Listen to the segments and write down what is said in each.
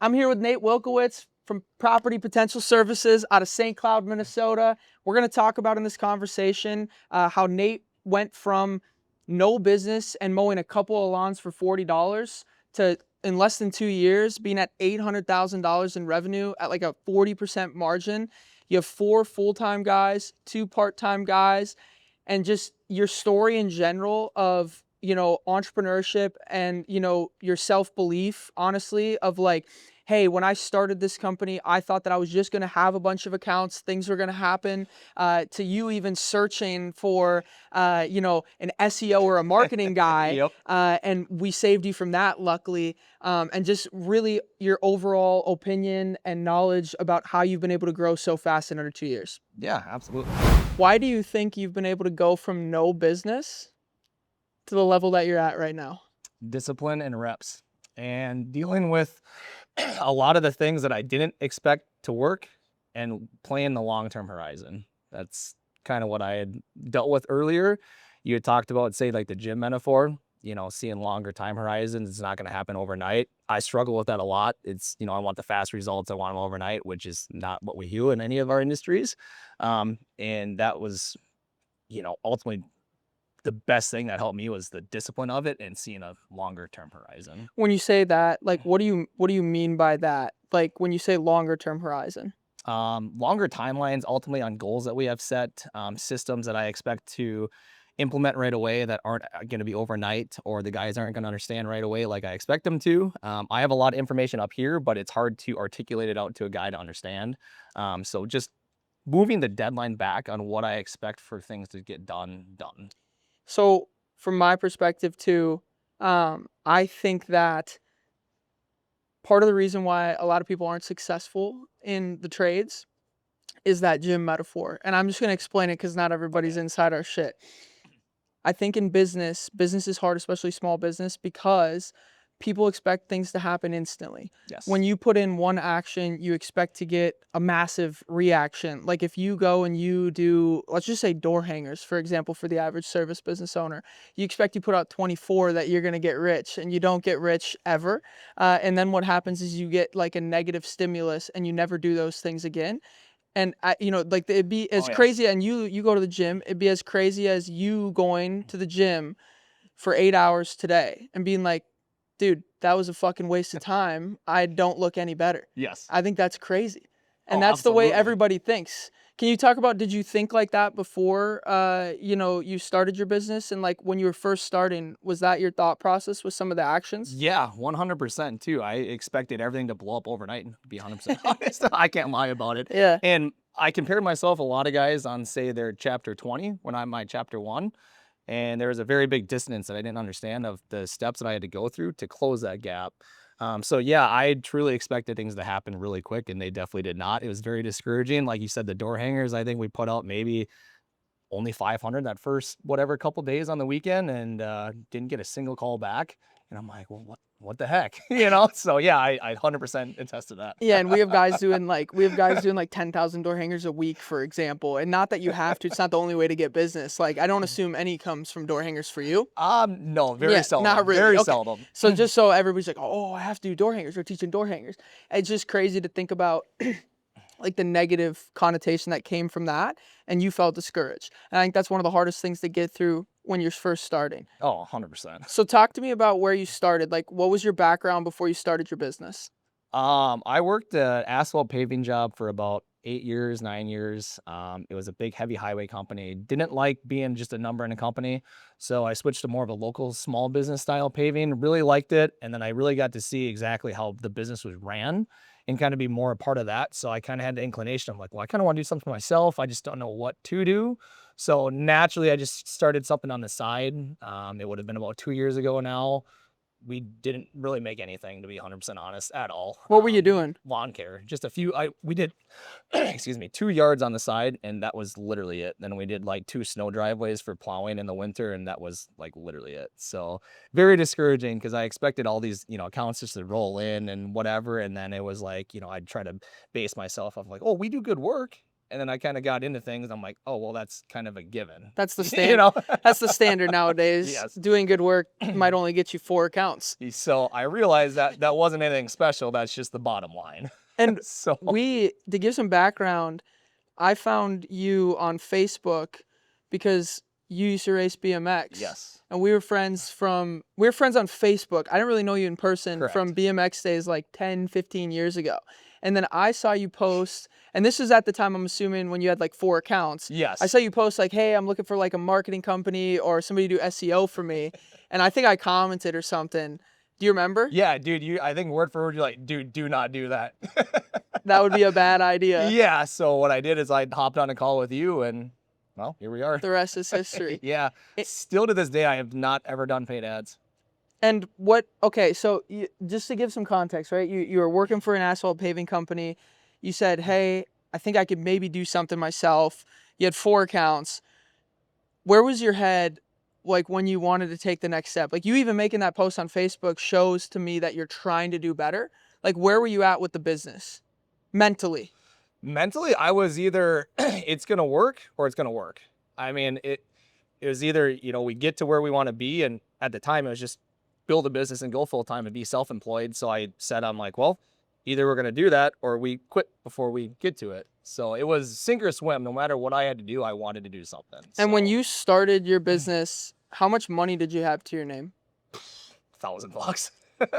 I'm here with Nate Wielkiewicz from Property Potential Services out of St. Cloud, Minnesota. We're going to talk about in this conversation how Nate went from no business and mowing a couple of lawns for $40 to, in less than 2 years, being at $800,000 in revenue at like a 40% margin. You have 4 full-time guys, 2 part-time guys, and just your story in general of, entrepreneurship and, your self-belief, honestly, of like, hey, when I started this company, I thought that I was just going to have a bunch of accounts, things were going to happen, to you even searching for, an SEO or a marketing guy. Yep. And we saved you from that, luckily. And just really your overall opinion and knowledge about how you've been able to grow so fast in under 2 years. Yeah, absolutely. Why do you think you've been able to go from no business to the level that you're at right now? Discipline and reps and dealing with a lot of the things that I didn't expect to work and playing the long-term horizon. That's kind of what I had dealt with earlier. You had talked about, say, like the gym metaphor, seeing longer time horizons. It's not going to happen overnight. I struggle with that a lot. It's, I want the fast results. I want them overnight, which is not what we do in any of our industries. And that was, ultimately the best thing that helped me was the discipline of it and seeing a longer term horizon. When you say that, like, what do you mean by that? Like, when you say longer term horizon? Longer timelines ultimately on goals that we have set, systems that I expect to implement right away that aren't going to be overnight, or the guys aren't going to understand right away like I expect them to. I have a lot of information up here, but it's hard to articulate it out to a guy to understand. So just moving the deadline back on what I expect for things to get done. So from my perspective too, I think that part of the reason why a lot of people aren't successful in the trades is that gym metaphor. And I'm just going to explain it because not everybody's inside our shit. I think in business is hard, especially small business, because people expect things to happen instantly. Yes. When you put in one action, you expect to get a massive reaction. Like if you go and you do, let's just say door hangers, for example, for the average service business owner, you expect you put out 24 that you're going to get rich, and you don't get rich ever. And then what happens is you get like a negative stimulus and you never do those things again. And like it'd be as crazy, and you go to the gym, it'd be as crazy as you going to the gym for 8 hours today and being like, dude, that was a fucking waste of time. I don't look any better. Yes. I think that's crazy. And that's the way everybody thinks. Can you talk about, did you think like that before, you started your business? And like when you were first starting, was that your thought process with some of the actions? Yeah, 100% too. I expected everything to blow up overnight, to be 100% honest. I can't lie about it. Yeah. And I compared myself a lot of guys on, say, their chapter 20 when I'm my chapter 1. And there was a very big dissonance that I didn't understand of the steps that I had to go through to close that gap. So yeah, I truly expected things to happen really quick, and they definitely did not. It was very discouraging. Like you said, the door hangers, I think we put out maybe only 500 that first couple days on the weekend, and didn't get a single call back. And I'm like, well, what the heck? So yeah, I 100% attest to that. Yeah, and we have guys doing like 10,000 door hangers a week, for example. And not that you have to, it's not the only way to get business. Like I don't assume any comes from door hangers for you. No, very seldom. Not really. Very Okay. seldom. So just so everybody's like, oh, I have to do door hangers, we're teaching door hangers. It's just crazy to think about like the negative connotation that came from that, and you felt discouraged. And I think that's one of the hardest things to get through when you're first starting. Oh, 100%. So talk to me about where you started. Like, what was your background before you started your business? I worked an asphalt paving job for about 8 years, 9 years. It was a big, heavy highway company. Didn't like being just a number in a company, so I switched to more of a local small business style paving. Really liked it, and then I really got to see exactly how the business was ran and kind of be more a part of that. So I kind of had the inclination. I'm like, well, I kind of want to do something for myself. I just don't know what to do. So naturally, I just started something on the side. It would have been about 2 years ago now. We didn't really make anything, to be 100% honest, at all. What were you doing? Lawn care. Just a few. We did, excuse me, 2 yards on the side, and that was literally it. Then we did like 2 snow driveways for plowing in the winter, and that was like literally it. So very discouraging, because I expected all these, accounts just to roll in and whatever. And then it was like, I'd try to base myself off like, oh, we do good work. And then I kind of got into things. And I'm like, oh, well, that's kind of a given. That's the You standard. know? That's the standard nowadays. Yes. Doing good work might only get you 4 accounts. So I realized that that wasn't anything special. That's just the bottom line. And So to give some background, I found you on Facebook because you used to race BMX. yes. And we were friends on Facebook. I didn't really know you in person Correct. from BMX days like 10, 15 years ago. And then I saw you post, and this was at the time, I'm assuming, when you had like 4 accounts. Yes. I saw you post like, hey, I'm looking for like a marketing company or somebody to do SEO for me. And I think I commented or something. Do you remember? Yeah, dude, I think word for word, you're like, dude, do not do that. That would be a bad idea. Yeah, so what I did is I hopped on a call with you, and, well, here we are. The rest is history. Yeah, still to this day, I have not ever done paid ads. And so just to give some context, right? You were working for an asphalt paving company. You said, hey, I think I could maybe do something myself. You had 4 accounts. Where was your head, like, when you wanted to take the next step? Like, you even making that post on Facebook shows to me that you're trying to do better. Like, where were you at with the business mentally? Mentally, I was either it's going to work or it's going to work. I mean, it was either, we get to where we want to be. And at the time, it was just build a business and go full time and be self-employed. So I said, I'm like, well, either we're going to do that or we quit before we get to it. So it was sink or swim. No matter what I had to do, I wanted to do something. And when you started your business, how much money did you have to your name? $1,000,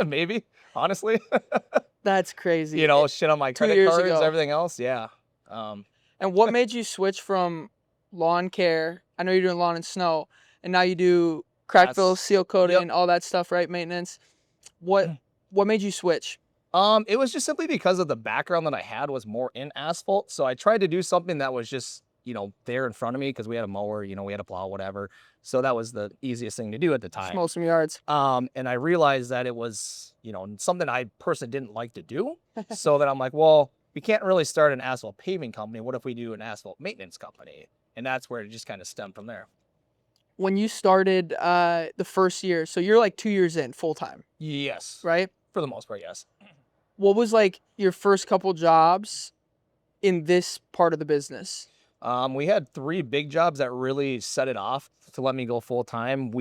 maybe, honestly. That's crazy. Shit on my 2 credit years cards, ago. everything else. Yeah. And what made you switch from lawn care? I know you're doing lawn and snow, and now you do crack fill, seal coating, all that stuff, right? Maintenance. What made you switch? It was just simply because of the background that I had was more in asphalt. So I tried to do something that was just, there in front of me because we had a mower, we had a plow, whatever. So that was the easiest thing to do at the time. Mow some yards. And I realized that it was, something I personally didn't like to do. So that I'm like, well, we can't really start an asphalt paving company. What if we do an asphalt maintenance company? And that's where it just kind of stemmed from there. When you started the first year, so you're like 2 years in full time. Yes. Right? For the most part, yes. What was like your first couple jobs in this part of the business? We had 3 big jobs that really set it off to let me go full time.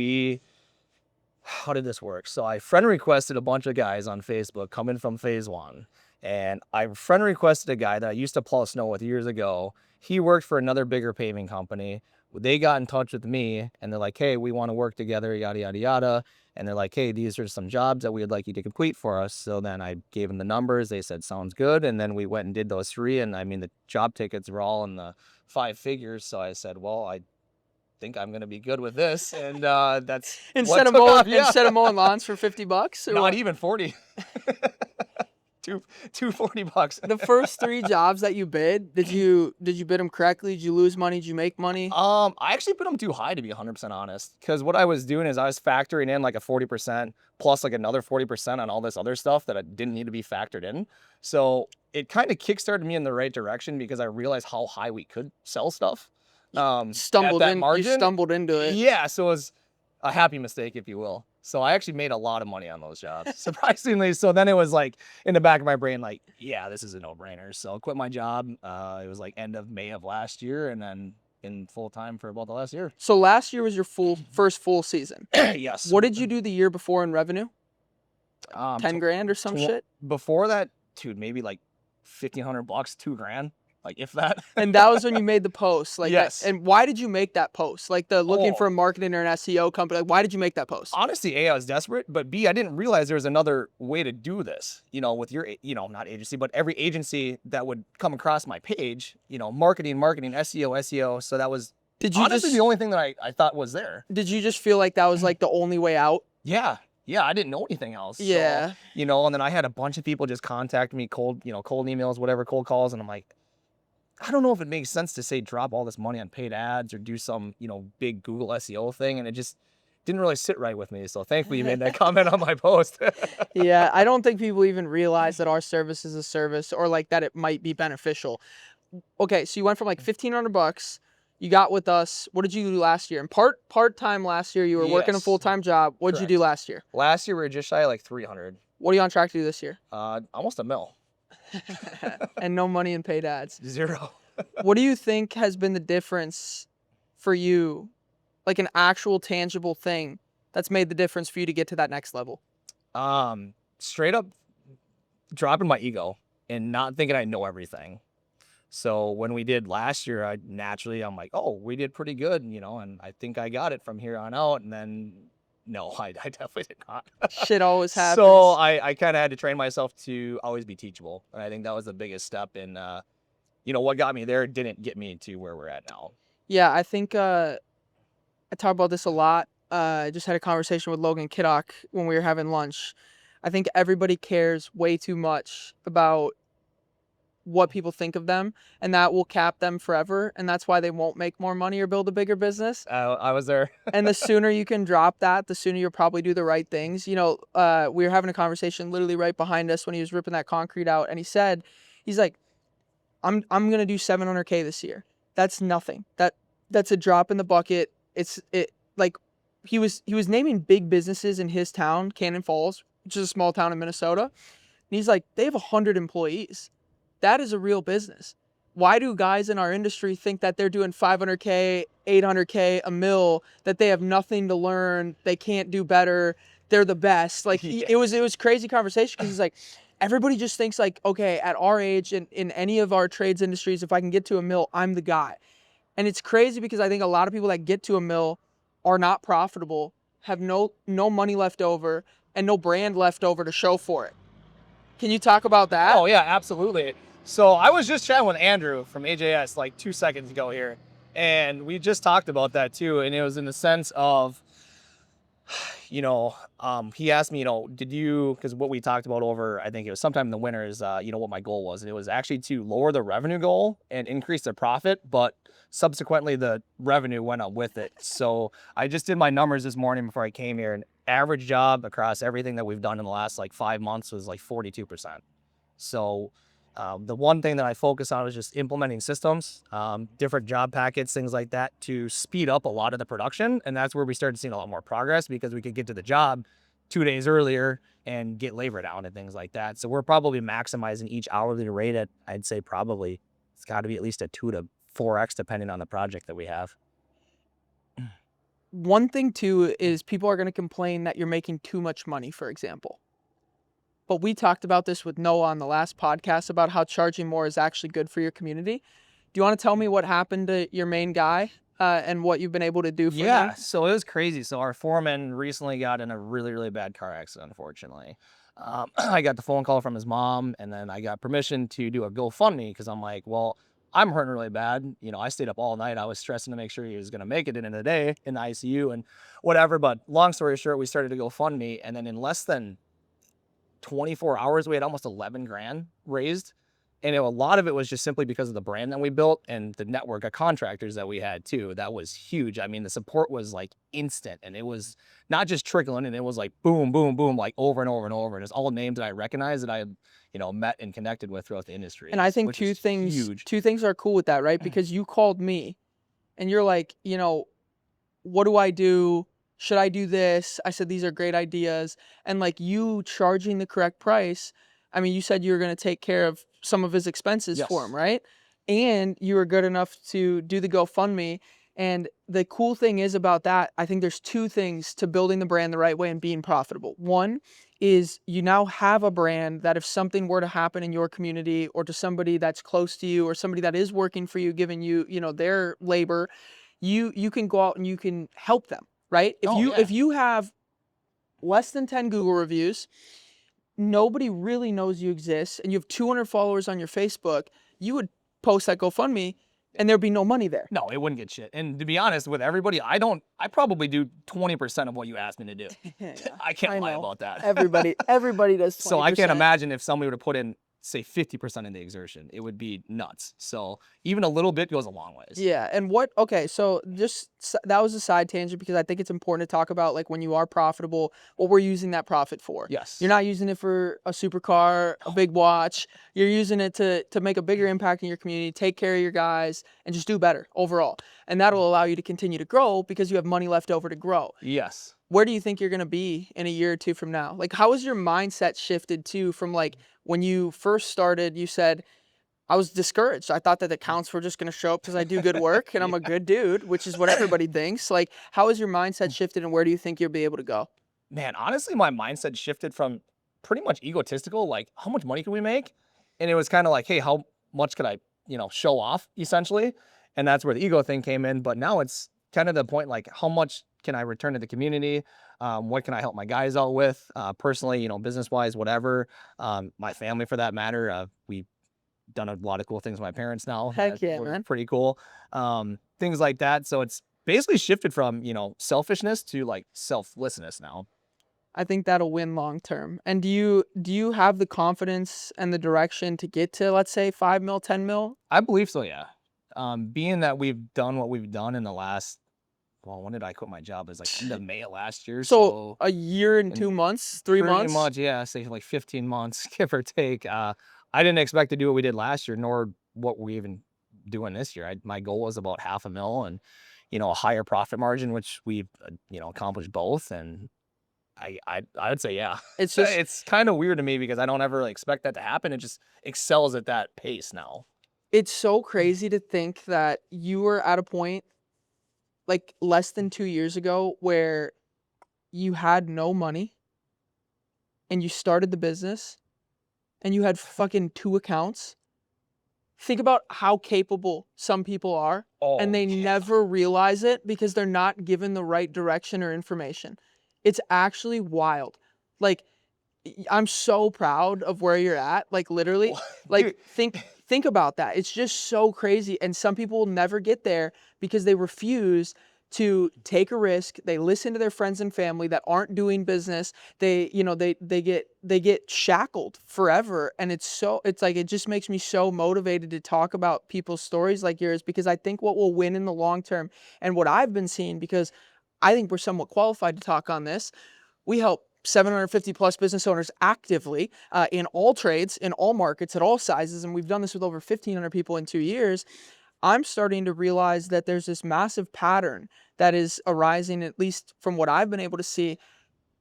How did this work? So I friend requested a bunch of guys on Facebook coming from phase 1. And I friend requested a guy that I used to plow snow with years ago. He worked for another bigger paving company. They got in touch with me and they're like, hey, we want to work together, yada, yada, yada. And they're like, hey, these are some jobs that we would like you to complete for us. So then I gave them the numbers. They said, sounds good. And then we went and did those 3. And I mean, the job tickets were all in the 5 figures. So I said, well, I think I'm going to be good with this. And that's instead of mowing lawns for $50 or not what? even 40. $240. The first 3 jobs that you bid, did you bid them correctly? Did you lose money? Did you make money? I actually put them too high, to be 100% honest, because what I was doing is I was factoring in like a 40% plus like another 40% on all this other stuff that I didn't need to be factored in. So it kind of kickstarted me in the right direction because I realized how high we could sell stuff. You stumbled into it. Yeah, so it was a happy mistake, if you will. So I actually made a lot of money on those jobs, surprisingly. So then it was like in the back of my brain, like, yeah, this is a no-brainer. So I quit my job. It was like end of May of last year, and then in full time for about the last year. So last year was your first full season. Yes. What did you do the year before in revenue? 10 grand or some shit? Before that, dude, maybe like $1,500, $2,000. Like if that. And that was when you made the post. Like yes. And why did you make that post? Like the looking for a marketing or an SEO company. Like why did you make that post? Honestly, A, I was desperate, but B, I didn't realize there was another way to do this. With your, not agency, but every agency that would come across my page, marketing, SEO. So that was honestly the only thing that I thought was there. Did you just feel like that was like the only way out? Yeah. Yeah, I didn't know anything else. Yeah. So, and then I had a bunch of people just contact me, cold emails, whatever, cold calls, and I'm like, I don't know if it makes sense to say drop all this money on paid ads or do some, big Google SEO thing. And it just didn't really sit right with me. So thankfully you made that comment on my post. Yeah, I don't think people even realize that our service is a service or like that it might be beneficial. Okay, so you went from like $1,500. You got with us. What did you do last year? And part-time last year, you were working a full-time job. What did you do last year? Last year, we were just shy of like 300. What are you on track to do this year? Almost $1 million. And no money in paid ads. 0. What do you think has been the difference for you, like an actual tangible thing that's made the difference for you to get to that next level? Straight up dropping my ego and not thinking I know everything. So when we did last year, I'm like, oh, we did pretty good, and I think I got it from here on out. And then no, I definitely did not. Shit always So happens. I kind of had to train myself to always be teachable. And I think that was the biggest step in, what got me there didn't get me to where we're at now. Yeah, I think I talk about this a lot. I just had a conversation with Logan Kiddock when we were having lunch. I think everybody cares way too much about what people think of them, and that will cap them forever. And that's why they won't make more money or build a bigger business. I was there. And the sooner you can drop that, the sooner you'll probably do the right things. We were having a conversation literally right behind us when he was ripping that concrete out, and he's like, I'm gonna do 700K this year. That's nothing. That's a drop in the bucket. Like he was naming big businesses in his town, Cannon Falls, which is a small town in Minnesota. And he's like, they have 100 employees. That is a real business. Why do guys in our industry think that they're doing 500K, 800K, a mil, that they have nothing to learn, they can't do better, they're the best? Like it was crazy conversation because he's like, everybody just thinks like, okay, at our age and in any of our trades industries, if I can get to a mil, I'm the guy. And it's crazy because I think a lot of people that get to a mil are not profitable, have no money left over, and no brand left over to show for it. Can you talk about that? Oh yeah, absolutely. So I was just chatting with Andrew from AJS like 2 seconds ago here, and we just talked about that too. And it was in the sense of, he asked me, because what we talked about over, I think it was sometime in the winter is, what my goal was. And it was actually to lower the revenue goal and increase the profit, but subsequently the revenue went up with it. So I just did my numbers this morning before I came here, and average job across everything that we've done in the last like 5 months was like 42%. So the one thing that I focus on is just implementing systems, different job packets, things like that to speed up a lot of the production. And that's where we started seeing a lot more progress because we could get to the job 2 days earlier and get labor down and things like that. So we're probably maximizing each hourly rate at, I'd say probably it's got to be at least a 2 to 4x depending on the project that we have. One thing too is people are going to complain that you're making too much money, for example. But we talked about this with Noah on the last podcast about how charging more is actually good for your community. Do you want to tell me what happened to your main guy and what you've been able to do for him? So it was crazy. So our foreman recently got in a really, really bad car accident, unfortunately. I got the phone call from his mom, and then I got permission to do a GoFundMe because I'm like, well, I'm hurting really bad. I stayed up all night. I was stressing to make sure he was going to make it in the day in the ICU and whatever. But long story short, we started to GoFundMe, and then in less than 24 hours, we had almost 11 grand raised. And a lot of it was just simply because of the brand that we built and the network of contractors that we had too. That was huge. I mean, the support was like instant, and it was not just trickling, and it was like boom, boom, boom, like over and over and over. And it's all names that I recognized that I had, met and connected with throughout the industry. And I think two things are cool with that, right? Because you called me and you're like, what do I do? Should I do this? I said, these are great ideas. And like you charging the correct price. I mean, you said you were going to take care of some of his expenses for him, right? And you were good enough to do the GoFundMe. And the cool thing is about that, I think there's 2 things to building the brand the right way and being profitable. One is you now have a brand that if something were to happen in your community or to somebody that's close to you or somebody that is working for you, giving you, their labor, you can go out and you can help them, right? If you have less than 10 Google reviews, nobody really knows you exist, and you have 200 followers on your Facebook, you would post that GoFundMe and there'd be no money there. No, it wouldn't get shit. And to be honest with everybody, I probably do 20% of what you asked me to do. Yeah, I can't lie about that. Everybody does 20%. So I can't imagine if somebody would have put in, say, 50% in the exertion. It would be nuts. So even a little bit goes a long ways. Yeah. And so that was a side tangent because I think it's important to talk about like when you are profitable, what we're using that profit for. Yes. You're not using it for a supercar, a big watch. You're using it to make a bigger impact in your community, take care of your guys, and just do better overall. And that'll allow you to continue to grow because you have money left over to grow. Yes. Where do you think you're going to be in a year or 2 from now? Like, how has your mindset shifted too from like when you first started, you said, I was discouraged. I thought that the counts were just going to show up because I do good work and I'm a good dude, which is what everybody thinks. Like, how has your mindset shifted and where do you think you'll be able to go? Man, honestly, my mindset shifted from pretty much egotistical, like how much money can we make? And it was kind of like, hey, how much could I, show off essentially? And that's where the ego thing came in. But now it's kind of the point, like how much can I return to the community? What can I help my guys out with? Personally, business wise, whatever. My family for that matter. We've done a lot of cool things with my parents now. Heck yeah, Were man. pretty cool. Things like that. So it's basically shifted from, selfishness to like selflessness now. I think that'll win long term. And do you have the confidence and the direction to get to, let's say, 5 mil, 10 mil? I believe so, yeah. Being that we've done what we've done in the last, well, when did I quit my job? It was like end of May of last year. So a year and and 2 months, 3 pretty months? much, yeah, say like 15 months, give or take. I didn't expect to do what we did last year, nor what we even doing this year. My goal was about $500,000 and, a higher profit margin, which we've, accomplished both. And I'd say, yeah, It's just it's kind of weird to me because I don't ever really expect that to happen. It just excels at that pace now. it's so crazy to think that you were at a point like less than 2 years ago where you had no money and you started the business and you had fucking 2 accounts. Think about how capable some people are and they yeah. never realize it because they're not given the right direction or information. It's actually wild. Like I'm so proud of where you're at, like literally. Like Dude, think about that. It's just so crazy and some people will never get there because they refuse to take a risk. They listen to their friends and family that aren't doing business. They get shackled forever and it's like it just makes me so motivated to talk about people's stories like yours because I think what will win in the long term and what I've been seeing because I think we're somewhat qualified to talk on this. We help 750 plus business owners actively in all trades, in all markets, at all sizes. And we've done this with over 1,500 people in 2 years. I'm starting to realize that there's this massive pattern that is arising, at least from what I've been able to see,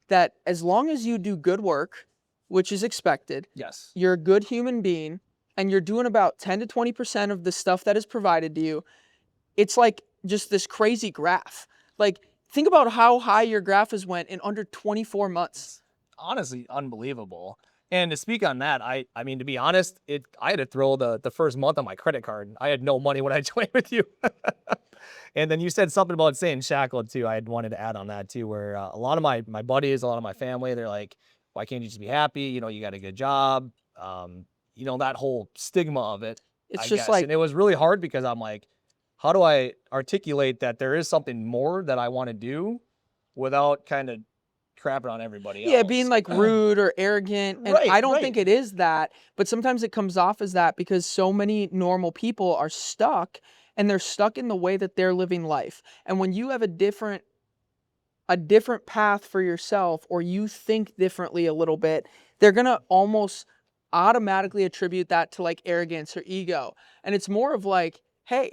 that as long as you do good work, which is expected, yes. you're a good human being, and you're doing about 10 to 20% of the stuff that is provided to you, it's like just this crazy graph. Like, think about how high your graph has went in under 24 months. Honestly, unbelievable. And to speak on that, I mean, to be honest, I had to throw the first month on my credit card. I had no money when I joined with you. And then you said something about saying shackled too. I had wanted to add on that too, where a lot of my buddies, a lot of my family, they're like, why can't you just be happy? You got a good job. That whole stigma of it, It's I just guess. like, And it was really hard because I'm like, how do I articulate that there is something more that I want to do without kind of crapping on everybody else? yeah, being like rude or arrogant. And Right, I don't right. think it is that, but sometimes it comes off as that because so many normal people are stuck and they're stuck in the way that they're living life. And when you have a different path for yourself or you think differently a little bit, they're going to almost automatically attribute that to like arrogance or ego. And it's more of like, hey,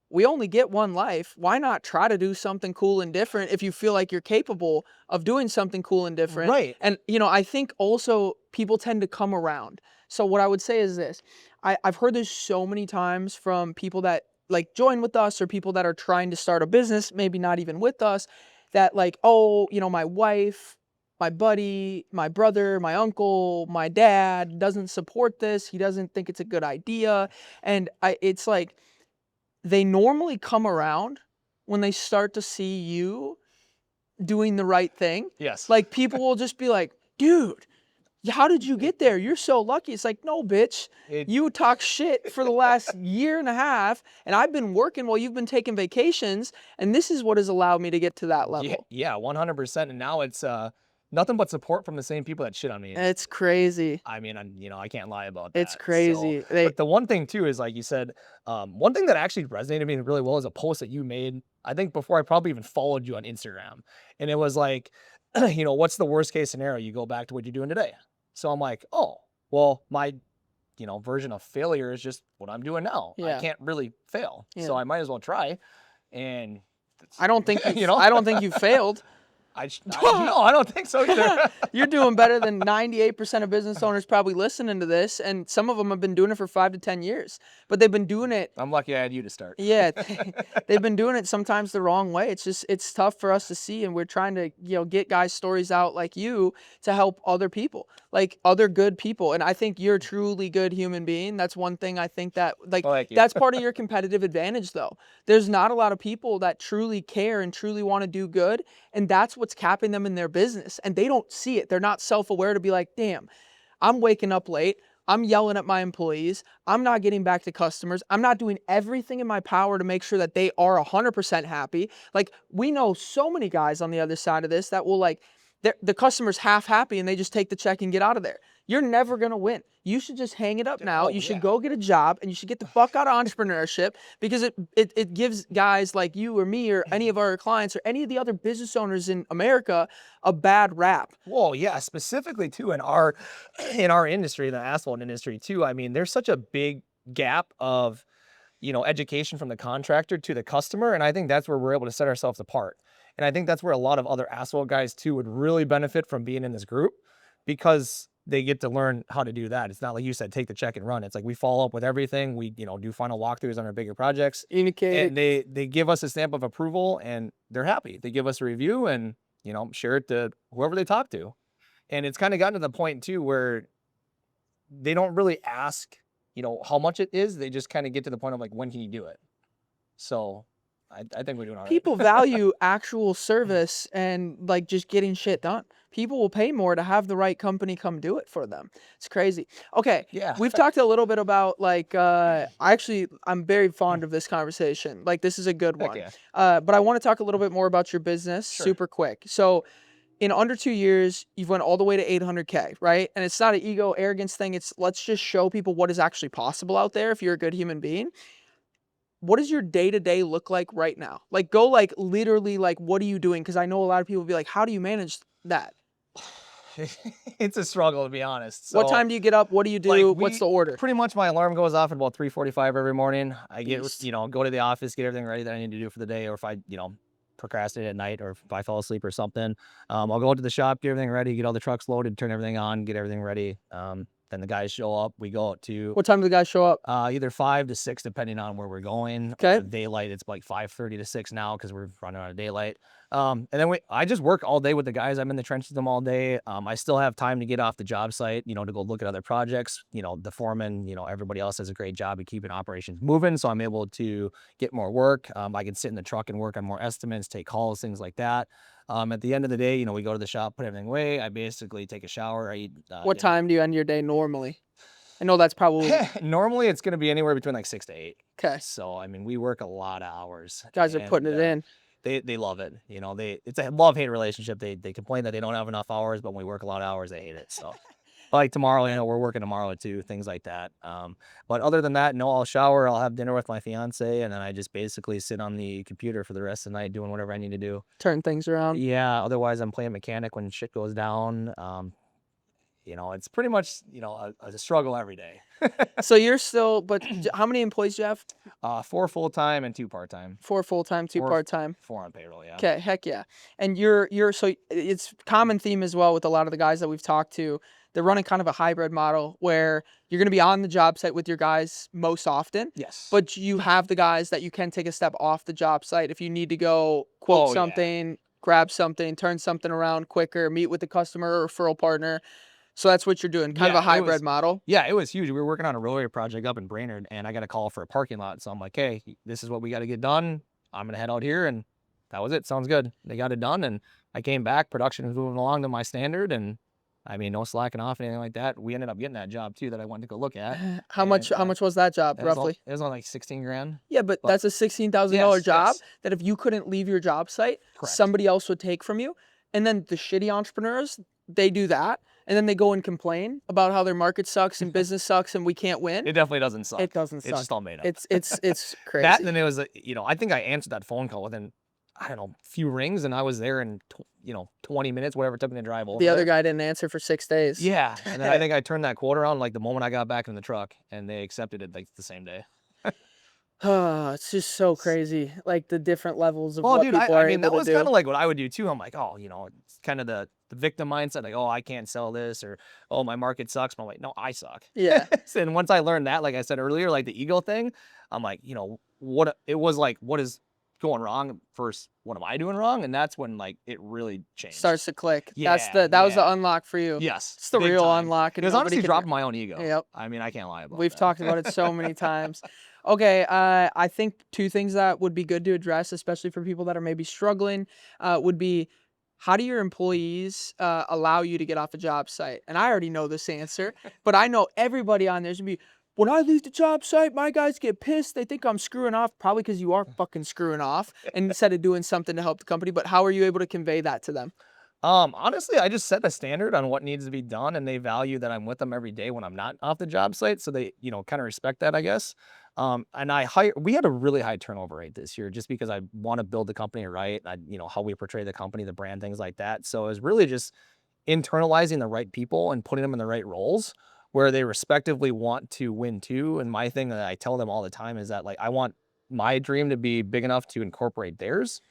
we only get one life. Why not try to do something cool and different if you feel like you're capable of doing something cool and different? Right. And, I think also people tend to come around. So what I would say is this. I've heard this so many times from people that like join with us or people that are trying to start a business, maybe not even with us, that like, oh, my wife, my buddy, my brother, my uncle, my dad doesn't support this. He doesn't think it's a good idea. And it's like, they normally come around when they start to see you doing the right thing. Yes. Like people will just be like, dude, how did you get there? You're so lucky. It's like, no, bitch. You talk shit for the last year and a half, and I've been working while you've been taking vacations, and this is what has allowed me to get to that level. Yeah, 100%. And now it's nothing but support from the same people that shit on me. It's crazy. I mean, I can't lie about that. It's crazy. But the one thing too is like you said, one thing that actually resonated with me really well is a post that you made, I think before I probably even followed you on Instagram. And it was like, what's the worst case scenario? You go back to what you're doing today. So I'm like, oh, well, my, version of failure is just what I'm doing now. Yeah. I can't really fail. Yeah. So I might as well try. And I don't think you failed. No, I don't think so either. You're doing better than 98% of business owners probably listening to this, and some of them have been doing it for 5 to 10 years. But they've been doing it. I'm lucky I had you to start. Yeah, they've been doing it sometimes the wrong way. It's tough for us to see, and we're trying to get guys' stories out like you to help other people, like other good people. And I think you're a truly good human being. That's one thing I think that Thank you. that's part of your competitive advantage, though. There's not a lot of people that truly care and truly want to do good, and that's what's capping them in their business. And they don't see it. They're not self-aware to be like, damn, I'm waking up late. I'm yelling at my employees. I'm not getting back to customers. I'm not doing everything in my power to make sure that they are 100% happy. Like, we know so many guys on the other side of this that will, like, the customer's half happy and they just take the check and get out of there. You're never going to win. You should just hang it up now. You should go get a job, and you should get the fuck out of entrepreneurship, because it gives guys like you or me or any of our clients or any of the other business owners in America a bad rap. Well, yeah, specifically too in our industry, the asphalt industry too. I mean, there's such a big gap of, education from the contractor to the customer, and I think that's where we're able to set ourselves apart. And I think that's where a lot of other asphalt guys too would really benefit from being in this group, because they get to learn how to do that. It's not like you said, take the check and run. It's like we follow up with everything. We, do final walkthroughs on our bigger projects. Communicate. And they give us a stamp of approval, and they're happy. They give us a review and, share it to whoever they talk to. And it's kind of gotten to the point too where they don't really ask, how much it is. They just kind of get to the point of like, when can you do it? So I think we're doing all right. People value actual service and like just getting shit done. People will pay more to have the right company come do it for them. It's crazy. Okay. Yeah. We've talked a little bit about like, I'm very fond of this conversation. Like, this is a good Heck one. yeah. But I want to talk a little bit more about your business super quick. So in under 2 years, you've went all the way to 800K, right? And it's not an ego arrogance thing. It's let's just show people what is actually possible out there if you're a good human being. What does your day-to-day look like right now? Like, go like literally like, what are you doing? Because I know a lot of people will be like, how do you manage that? It's a struggle, to be honest. So, what time do you get up? What do you do? What's the order? Pretty much my alarm goes off at about 3:45 every morning. I get, go to the office, get everything ready that I need to do for the day, or if I, procrastinate at night, or if I fall asleep or something, I'll go to the shop, get everything ready, get all the trucks loaded, turn everything on, get everything ready. Then the guys show up. We go out to... What time do the guys show up? Either 5 to 6, depending on where we're going. Okay. Daylight, it's like 5:30 to 6 now because we're running out of daylight. And then I just work all day with the guys. I'm in the trenches with them all day. I still have time to get off the job site, to go look at other projects. The foreman, everybody else does a great job of keeping operations moving. So I'm able to get more work. I can sit in the truck and work on more estimates, take calls, things like that. At the end of the day, we go to the shop, put everything away. I basically take a shower. I eat. What time do you end your day normally? I know that's probably... Normally it's going to be anywhere between like 6 to 8. Okay. So, I mean, we work a lot of hours. Guys are putting it in. They love it. It's a love-hate relationship. They complain that they don't have enough hours, but when we work a lot of hours, they hate it. So like tomorrow, we're working tomorrow too, things like that. But other than that, no, I'll shower, I'll have dinner with my fiance, and then I just basically sit on the computer for the rest of the night doing whatever I need to do. Turn things around. Yeah. Otherwise, I'm playing mechanic when shit goes down. It's pretty much, a struggle every day. So you're still, but how many employees do you have? 4 full-time and 2 part-time. 4 full-time, 2 part-time. 4 on payroll, yeah. Okay, heck yeah. And you're so it's common theme as well with a lot of the guys that we've talked to. They're running kind of a hybrid model where you're going to be on the job site with your guys most often. Yes. But you have the guys that you can take a step off the job site if you need to go quote something, grab something, turn something around quicker, meet with the customer or referral partner. So that's what you're doing, kind of a hybrid model. Yeah, it was huge. We were working on a roadway project up in Brainerd, and I got a call for a parking lot. So I'm like, hey, this is what we got to get done. I'm going to head out here, and that was it. Sounds good. They got it done, and I came back. Production was moving along to my standard, and I mean, no slacking off, anything like that. We ended up getting that job, too, that I wanted to go look at. How much was that job, roughly? It was on like 16 grand. Yeah, but that's a $16,000 job yes. that if you couldn't leave your job site, somebody else would take from you. And then the shitty entrepreneurs, they do that. And then they go and complain about how their market sucks and business sucks and we can't win. It definitely doesn't suck. It doesn't suck. It's just all made up. It's crazy. That, and then it was, I think I answered that phone call within, I don't know, a few rings, and I was there in, 20 minutes, whatever it took me to drive over. The other guy didn't answer for 6 days. Yeah. And then I think I turned that quote around like the moment I got back in the truck, and they accepted it like the same day. It's just so crazy, like the different levels of Well, what dude, people I are mean, able that to was kind do. of like what I would do too. I'm like, oh, it's kind of the victim mindset, like, oh, I can't sell this, or oh, my market sucks. But I'm like, no, I suck. Yeah. And once I learned that, like I said earlier, like the ego thing, I'm like, it was like, what is going wrong first? What am I doing wrong? And that's when like it really changed. Starts to click. Yeah, That was the yeah, unlock for you. yes, It's the big real time. unlock It and was nobody honestly can dropping my own ego. Yep. I mean, I can't lie about We've talked about it so many times. Okay, I think two things that would be good to address, especially for people that are maybe struggling, would be how do your employees allow you to get off a job site? And I already know this answer, but I know everybody on there's gonna be, when I leave the job site, my guys get pissed. They think I'm screwing off, probably because you are fucking screwing off, and instead of doing something to help the company. But how are you able to convey that to them? Honestly, I just set a standard on what needs to be done, and they value that I'm with them every day when I'm not off the job site. So they, kind of respect that, I guess. And we had a really high turnover rate this year just because I want to build the company right. How we portray the company, the brand, things like that. So it was really just internalizing the right people and putting them in the right roles where they respectively want to win too. And my thing that I tell them all the time is that like, I want my dream to be big enough to incorporate theirs.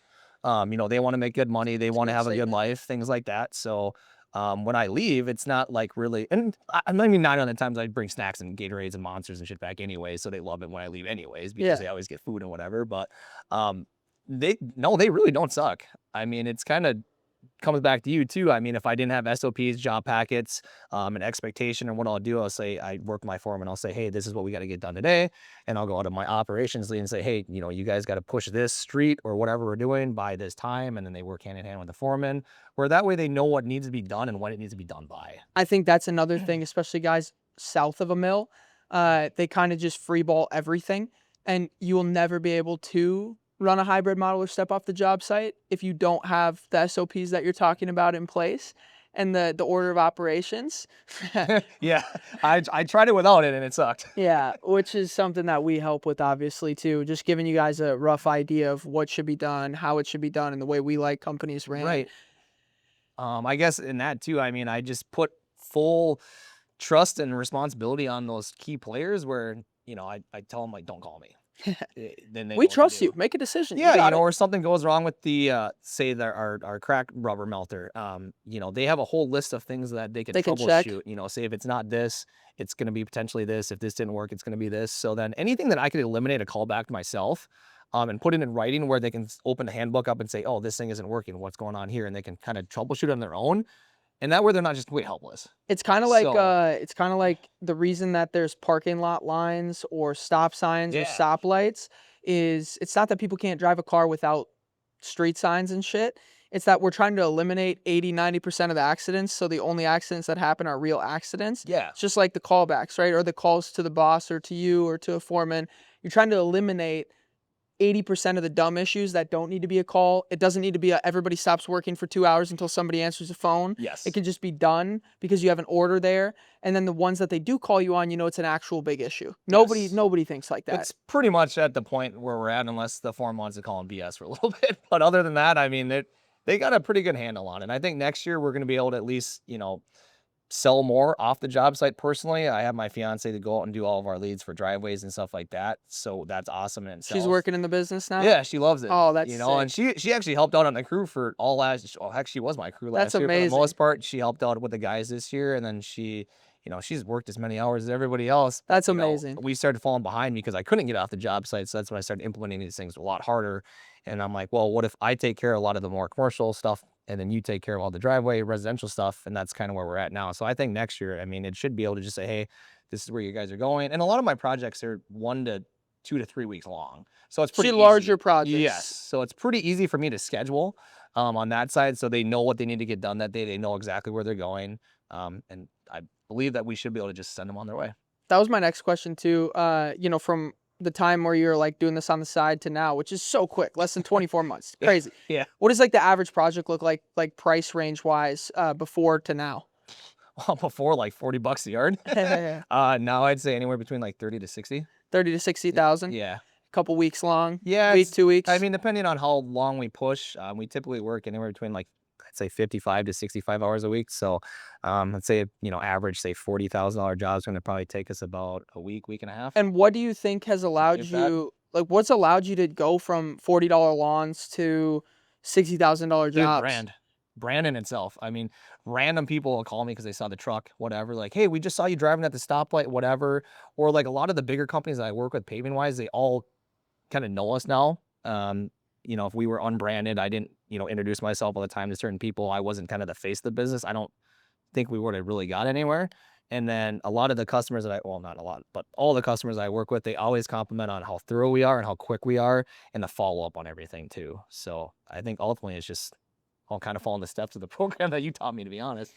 They want to make good money, they It's a want to good have a good statement. life, things like that. So, when I leave, it's not like really, and I mean, 9 out of 10 times I bring snacks and Gatorades and monsters and shit back anyway. So they love it when I leave anyways, because Yeah. they always get food and whatever. But, no, they really don't suck. I mean, it's kind of comes back to you too. I mean, if I didn't have SOPs, job packets, an expectation, and what I'll do, I'll say, I work my foreman, and I'll say, hey, this is what we got to get done today. And I'll go out to my operations lead and say, hey, you guys got to push this street or whatever we're doing by this time. And then they work hand in hand with the foreman, where that way they know what needs to be done and when it needs to be done by. I think that's another thing, especially guys south of a mill. They kind of just free ball everything, and you will never be able to run a hybrid model or step off the job site if you don't have the SOPs that you're talking about in place and the order of operations. Yeah, I tried it without it and it sucked. Yeah, which is something that we help with, obviously, too. Just giving you guys a rough idea of what should be done, how it should be done, and the way we like companies ran. Right. I guess in that too, I mean, I just put full trust and responsibility on those key players where, I tell them like, don't call me. Then they We know what to trust you. do. Make a decision. You Yeah, got it. or something goes wrong with the say our crack rubber melter. They have a whole list of things that they could They can check. troubleshoot. Say if it's not this, it's gonna be potentially this. If this didn't work, it's gonna be this. So then anything that I could eliminate a call back to myself, and put it in writing where they can open the handbook up and say, oh, this thing isn't working. What's going on here? And they can kind of troubleshoot on their own. And that way they're not just way helpless. So It's kind of like the reason that there's parking lot lines or stop signs or yeah. stoplights is it's not that people can't drive a car without street signs and shit. It's that we're trying to eliminate 80-90% of the accidents, so the only accidents that happen are real accidents. Yeah. It's just like the callbacks, right? Or the calls to the boss or to you or to a foreman. You're trying to eliminate 80% of the dumb issues that don't need to be a call. It doesn't need to be everybody stops working for 2 hours until somebody answers the phone. Yes. It can just be done because you have an order there. And then the ones that they do call you on, it's an actual big issue. Yes. Nobody thinks like that. It's pretty much at the point where we're at, unless the foreman wants to call him BS for a little bit. But other than that, I mean, they got a pretty good handle on it. And I think next year we're going to be able to at least, sell more off the job site. Personally, I have my fiance to go out and do all of our leads for driveways and stuff like that. So that's awesome in itself. She's working in the business now? Yeah, she loves it. Oh, that's and she actually helped out on the crew for all last. Oh, heck, she was my crew last That's year for the amazing. most part. She helped out with the guys this year, and then she's worked as many hours as everybody else. That's amazing. We started falling behind because I couldn't get off the job site, so that's when I started implementing these things a lot harder. And I'm like, well, what if I take care of a lot of the more commercial stuff, and then you take care of all the driveway, residential stuff, and that's kind of where we're at now. So I think next year, I mean, it should be able to just say, hey, this is where you guys are going. And a lot of my projects are 1 to 2 to 3 weeks long. So it's pretty larger easy. projects. Yes. So it's pretty easy for me to schedule on that side. So they know what they need to get done that day. They know exactly where they're going. And I believe that we should be able to just send them on their way. That was my next question too. From the time where you're like doing this on the side to now, which is so quick, less than 24 months. Crazy. Yeah. What does like the average project look like price range wise, before to now? Well, before like $40 a yard. Now I'd say anywhere between like 30 to 60. 30 to 60,000. Yeah. Couple weeks long. Yeah. Week, 2 weeks. I mean, depending on how long we push, we typically work anywhere between like, I'd say 55 to 65 hours a week. So, let's say, average, say $40,000 jobs going to probably take us about a week and a half. And what do you think has allowed If that. you, Like, what's allowed you to go from $40 lawns to $60,000 Dude, jobs? brand in itself. I mean, random people will call me because they saw the truck, whatever. Like, hey, we just saw you driving at the stoplight, whatever. Or like a lot of the bigger companies that I work with, paving wise, they all kind of know us now. You know, if we were unbranded, I didn't, you know, introduce myself all the time to certain people. I wasn't kind of the face of the business. I don't think we would have really got anywhere. And then a lot of the customers that well, not a lot, but all the customers I work with, they always compliment on how thorough we are and how quick we are and the follow up on everything too. So I think ultimately it's just all kind of following the steps of the program that you taught me, to be honest.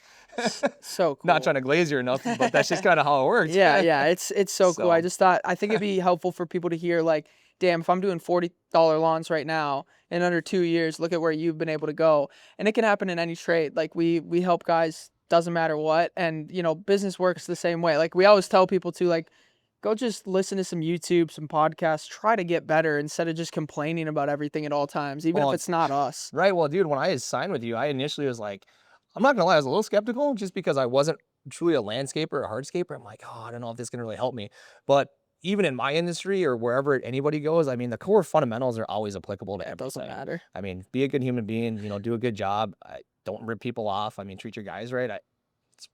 So cool. Not trying to glaze you or nothing, but that's just kind of how it works. Yeah, it's so cool. I So- just thought I think it'd be helpful for people to hear like, damn, if I'm doing $40 lawns right now in under 2 years, look at where you've been able to go. And it can happen in any trade. Like we help guys, doesn't matter what, and you know, business works the same way. Like we always tell people to like go just listen to some YouTube, some podcasts, try to get better instead of just complaining about everything at all times, even Well, if it's not us. Right. Well, dude, when I had signed with you, I initially was like, I'm not gonna lie, I was a little skeptical just because I wasn't truly a landscaper or hardscaper. I'm like, oh, I don't know if this can really help me. But even in my industry or wherever anybody goes, I mean, the core fundamentals are always applicable to It doesn't everything. matter. I mean, be a good human being, you know, do a good job. Don't rip people off. I mean, treat your guys right. It's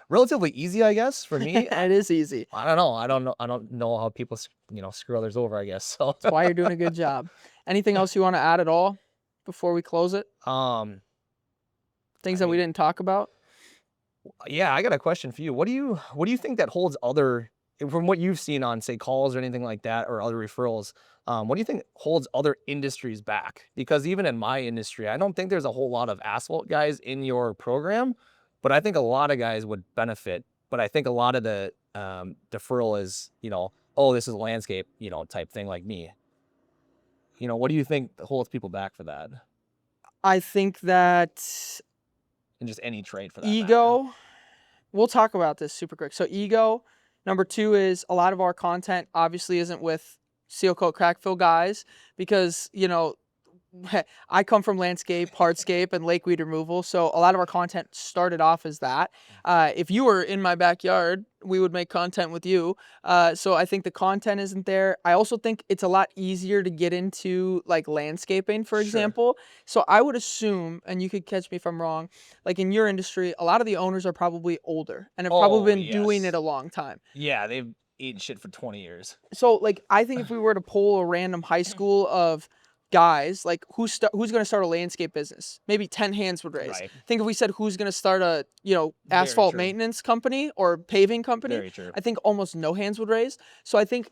relatively easy, I guess, for me. It is easy. I don't know. I don't know how people, you know, screw others over, I guess. So, That's why you're doing a good job. Anything else you want to add at all before we close it? Things I that we mean- didn't talk about? yeah, I got a question for you. What do you think that holds other, from what you've seen on say calls or anything like that or other referrals, what do you think holds other industries back? Because even in my industry, I don't think there's a whole lot of asphalt guys in your program, but I think a lot of guys would benefit. But I think a lot of the deferral is, you know, oh, this is a landscape, you know, type thing like me. You know, what do you think holds people back for that? I think that And just any trade for that matter. ego, we'll talk about this super quick. So ego, number 2 is a lot of our content obviously isn't with seal coat crack fill guys because, you know, I come from landscape, hardscape, and lake weed removal, so a lot of our content started off as that. If you were in my backyard, we would make content with you. So I think the content isn't there. I also think it's a lot easier to get into like landscaping, for Sure. example. So I would assume, and you could catch me if I'm wrong, like in your industry, a lot of the owners are probably older and have probably been doing yes. it a long time. Yeah, they've eaten shit for 20 years. So like I think if we were to poll a random high school of guys, like who's going to start a landscape business, maybe 10 hands would raise. Right. Think if we said who's going to start a, you know, Very asphalt true. maintenance company or paving company, Very true. I think almost no hands would raise. So I think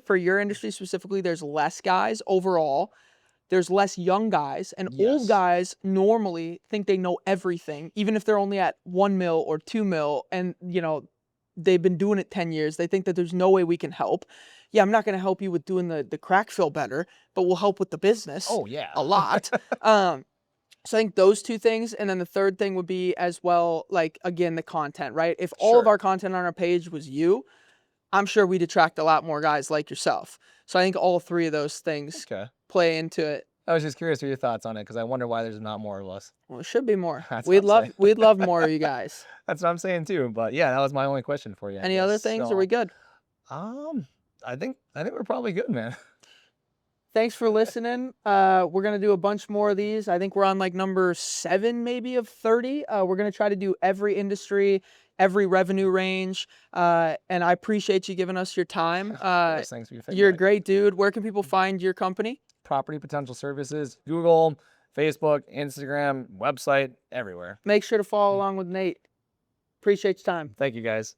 for your industry specifically, there's less guys overall. There's less young guys, and Yes. old guys normally think they know everything, even if they're only at 1 mil or 2 mil, and you know they've been doing it 10 years. They think that there's no way we can help. Yeah, I'm not going to help you with doing the crack fill better, but we'll help with the business Oh, yeah. a lot. So I think those 2 things, and then the third thing would be as well, like again, the content, right? If all of Sure. our content on our page was you, I'm sure we'd attract a lot more guys like yourself. So I think all 3 of those things Okay. play into it. I was just curious for your thoughts on it because I wonder why there's not more of us. Well, it should be more. That's what I'm saying. We'd love more of you guys. That's what I'm saying too. But yeah, that was my only question for you. I Any other guess. things? So, Are we good? I think we're probably good, man. Thanks for listening. We're gonna do a bunch more of these. I think we're on like number 7 maybe of 30. We're gonna try to do every industry, every revenue range. And I appreciate you giving us your time. Thanks for your You're a feedback. great dude. Where can people find your company? Property Potential Services, Google, Facebook, Instagram, website, everywhere. Make sure to follow along with Nate. Appreciate your time. Thank you guys.